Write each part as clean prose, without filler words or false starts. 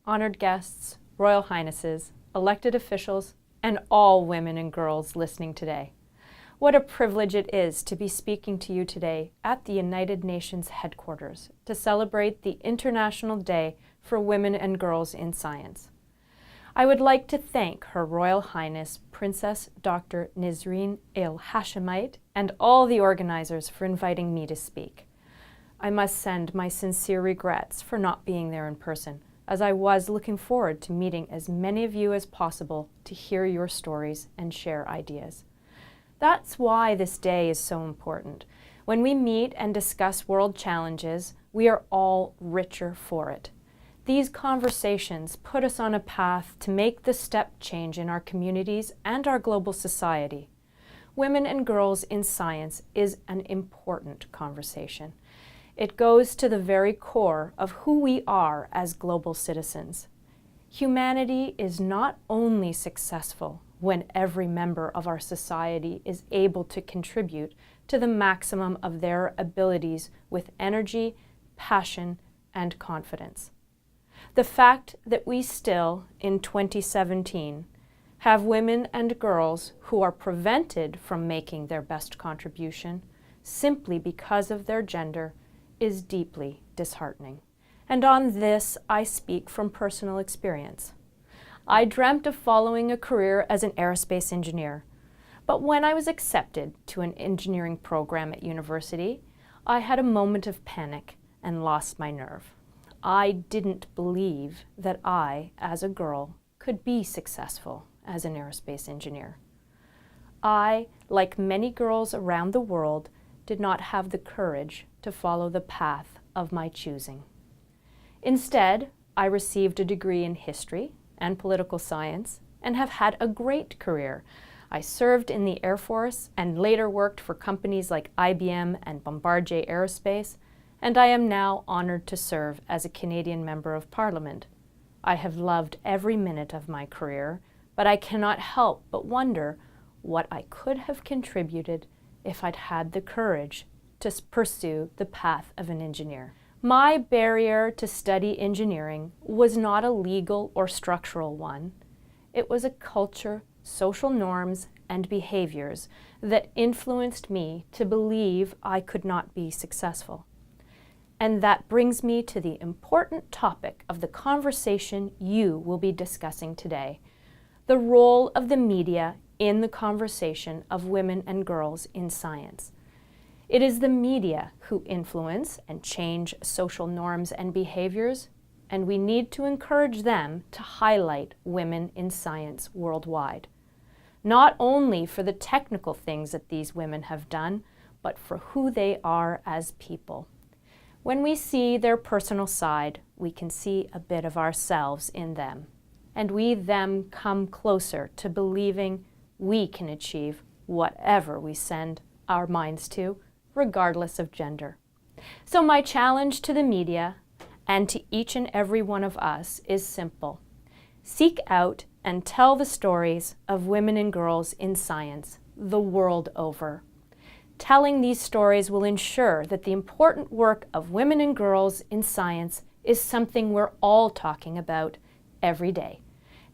honored guests, Royal Highnesses, elected officials, and all women and girls listening today. What a privilege it is to be speaking to you today at the United Nations headquarters to celebrate the International Day for Women and Girls in Science. I would like to thank Her Royal Highness Princess Dr. Nisreen El Hashemite and all the organizers for inviting me to speak. I must send my sincere regrets for not being there in person, as I was looking forward to meeting as many of you as possible to hear your stories and share ideas. That's why this day is so important. When we meet and discuss world challenges, we are all richer for it. These conversations put us on a path to make the step change in our communities and our global society. Women and girls in science is an important conversation. It goes to the very core of who we are as global citizens. Humanity is not only successful when every member of our society is able to contribute to the maximum of their abilities with energy, passion, and confidence. The fact that we still, in 2017, have women and girls who are prevented from making their best contribution simply because of their gender is deeply disheartening. And on this, I speak from personal experience. I dreamt of following a career as an aerospace engineer, but when I was accepted to an engineering program at university, I had a moment of panic and lost my nerve. I didn't believe that I, as a girl, could be successful as an aerospace engineer. I, like many girls around the world, did not have the courage to follow the path of my choosing. Instead, I received a degree in history and political science and have had a great career. I served in the Air Force and later worked for companies like IBM and Bombardier Aerospace, and I am now honored to serve as a Canadian Member of Parliament. I have loved every minute of my career, but I cannot help but wonder what I could have contributed if I'd had the courage to pursue the path of an engineer. My barrier to study engineering was not a legal or structural one. It was a culture, social norms, and behaviors that influenced me to believe I could not be successful. And that brings me to the important topic of the conversation you will be discussing today: the role of the media in the conversation of women and girls in science. It is the media who influence and change social norms and behaviors, and we need to encourage them to highlight women in science worldwide. Not only for the technical things that these women have done, but for who they are as people. When we see their personal side, we can see a bit of ourselves in them, and we then come closer to believing we can achieve whatever we send our minds to, regardless of gender. So my challenge to the media and to each and every one of us is simple. Seek out and tell the stories of women and girls in science the world over. Telling these stories will ensure that the important work of women and girls in science is something we're all talking about every day.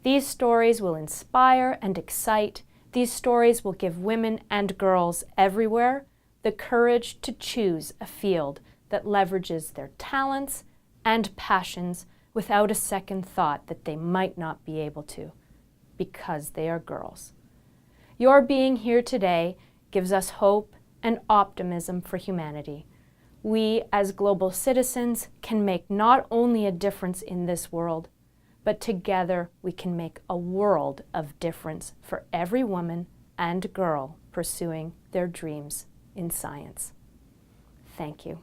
These stories will inspire and excite. These stories will give women and girls everywhere the courage to choose a field that leverages their talents and passions without a second thought that they might not be able to, because they are girls. Your being here today gives us hope and optimism for humanity. We, as global citizens, can make not only a difference in this world, but together we can make a world of difference for every woman and girl pursuing their dreams in science. Thank you.